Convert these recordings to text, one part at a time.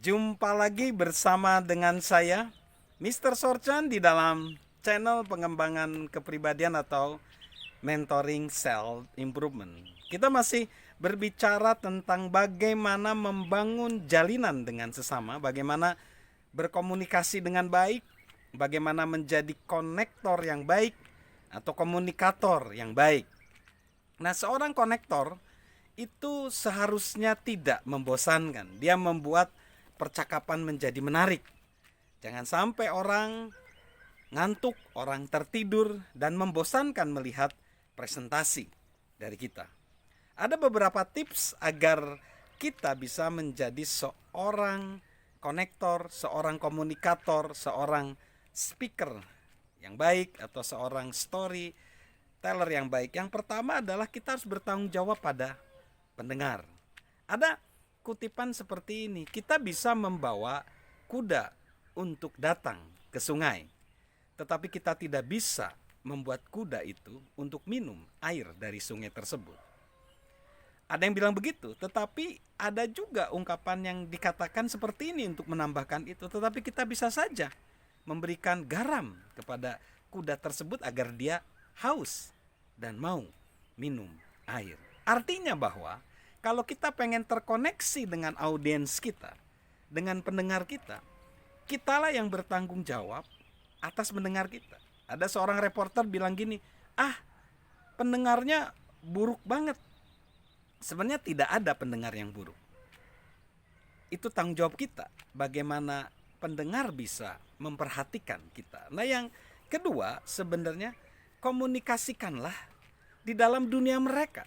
Jumpa lagi bersama dengan saya, Mr. Sorchan, di dalam channel pengembangan kepribadian atau mentoring self improvement. Kita masih berbicara tentang bagaimana membangun jalinan dengan sesama, bagaimana berkomunikasi dengan baik, bagaimana menjadi konektor yang baik atau komunikator yang baik. Nah, seorang konektor itu seharusnya tidak membosankan. Dia membuat percakapan menjadi menarik. Jangan sampai orang ngantuk, orang tertidur, dan membosankan melihat presentasi dari kita. Ada beberapa tips agar kita bisa menjadi seorang konektor, seorang komunikator, seorang speaker yang baik atau seorang storyteller yang baik. Yang pertama adalah kita harus bertanggung jawab pada pendengar. Ada kutipan seperti ini, kita bisa membawa kuda untuk datang ke sungai, tetapi kita tidak bisa membuat kuda itu untuk minum air dari sungai tersebut. Ada yang bilang begitu, tetapi ada juga ungkapan yang dikatakan seperti ini untuk menambahkan itu. Tetapi kita bisa saja memberikan garam kepada kuda tersebut agar dia haus dan mau minum air. Artinya bahwa kalau kita pengen terkoneksi dengan audiens kita, dengan pendengar kita, kitalah yang bertanggung jawab atas mendengar kita. Ada seorang reporter bilang gini, pendengarnya buruk banget. Sebenarnya tidak ada pendengar yang buruk. Itu tanggung jawab kita, bagaimana pendengar bisa memperhatikan kita. Nah, yang kedua sebenarnya komunikasikanlah di dalam dunia mereka.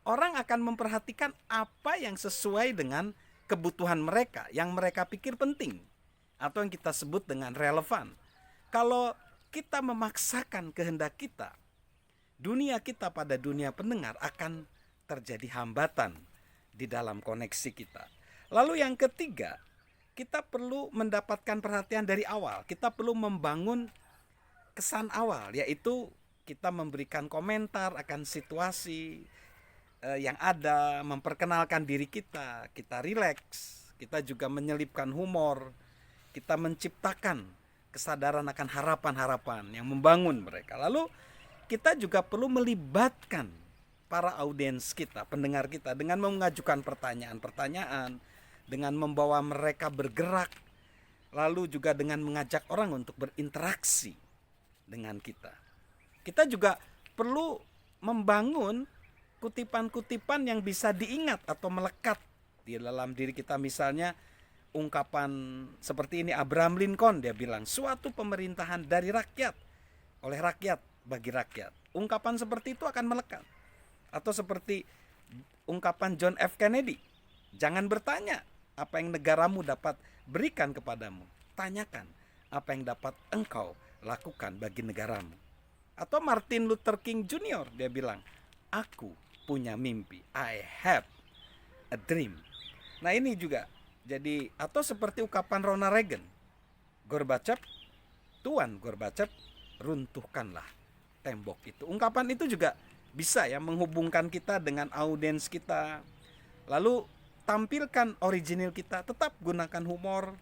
Orang akan memperhatikan apa yang sesuai dengan kebutuhan mereka, yang mereka pikir penting, atau yang kita sebut dengan relevan. Kalau kita memaksakan kehendak kita, dunia kita pada dunia pendengar akan terjadi hambatan di dalam koneksi kita. Lalu yang ketiga, kita perlu mendapatkan perhatian dari awal. Kita perlu membangun kesan awal, yaitu kita memberikan komentar akan situasi yang ada, memperkenalkan diri kita, kita rileks, kita juga menyelipkan humor, kita menciptakan kesadaran akan harapan-harapan yang membangun mereka. Lalu kita juga perlu melibatkan para audiens kita, pendengar kita, dengan mengajukan pertanyaan-pertanyaan, dengan membawa mereka bergerak, lalu juga dengan mengajak orang untuk berinteraksi dengan kita. Kita juga perlu membangun kutipan-kutipan yang bisa diingat atau melekat di dalam diri kita. Misalnya ungkapan seperti ini, Abraham Lincoln, dia bilang, suatu pemerintahan dari rakyat, oleh rakyat, bagi rakyat. Ungkapan seperti itu akan melekat. Atau seperti ungkapan John F. Kennedy, jangan bertanya apa yang negaramu dapat berikan kepadamu, tanyakan apa yang dapat engkau lakukan bagi negaramu. Atau Martin Luther King Jr., dia bilang, aku punya mimpi, I have a dream. Nah, ini juga jadi, atau seperti ungkapan Ronald Reagan, Gorbachev, Tuan Gorbachev, runtuhkanlah tembok itu. Ungkapan itu juga bisa ya menghubungkan kita dengan audiens kita. Lalu tampilkan original kita, tetap gunakan humor.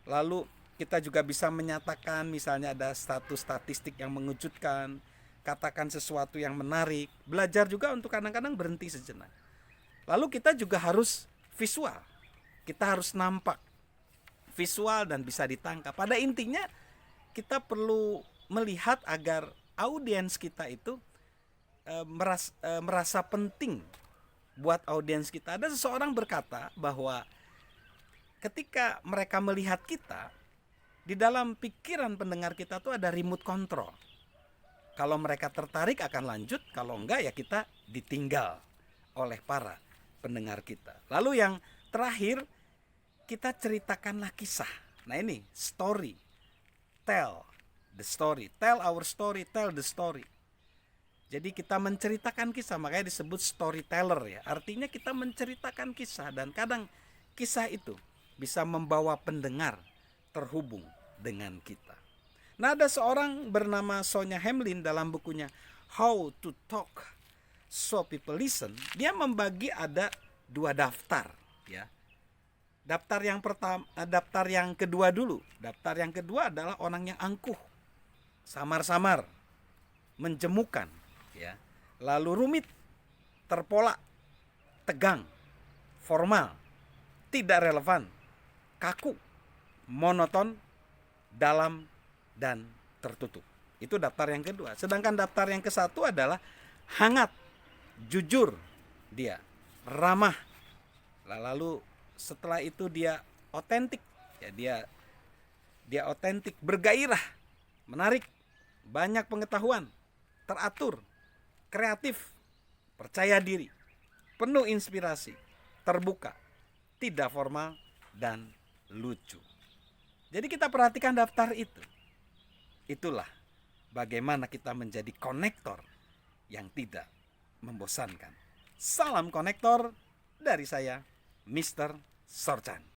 Lalu kita juga bisa menyatakan misalnya ada status statistik yang mengejutkan, katakan sesuatu yang menarik. Belajar juga untuk kadang-kadang berhenti sejenak. Lalu kita juga harus visual. Kita harus nampak, visual dan bisa ditangkap. Pada intinya kita perlu melihat agar audiens kita itu merasa penting buat audiens kita. Ada seseorang berkata bahwa ketika mereka melihat kita, di dalam pikiran pendengar kita tuh ada remote control. Kalau mereka tertarik akan lanjut, kalau enggak ya kita ditinggal oleh para pendengar kita. Lalu yang terakhir, kita ceritakanlah kisah. Nah, ini story, tell the story, tell our story, tell the story. Jadi kita menceritakan kisah, makanya disebut storyteller ya. Artinya kita menceritakan kisah, dan kadang kisah itu bisa membawa pendengar terhubung dengan kita. Nah, ada seorang bernama Sonia Hamlin dalam bukunya How to Talk So People Listen. Dia membagi ada 2 daftar ya. Daftar yang pertama, daftar yang kedua dulu. Daftar yang kedua adalah orang yang angkuh, samar-samar, menjemukan, ya. Lalu rumit, terpola, tegang, formal, tidak relevan, kaku, monoton, dalam, dan tertutup. Itu daftar yang kedua. Sedangkan daftar yang ke-1 adalah hangat, jujur, dia ramah. Lalu setelah itu dia otentik, ya dia otentik, bergairah, menarik, banyak pengetahuan, teratur, kreatif, percaya diri, penuh inspirasi, terbuka, tidak formal, dan lucu. Jadi kita perhatikan daftar itu. Itulah bagaimana kita menjadi konektor yang tidak membosankan. Salam konektor dari saya, Mr. Sorchan.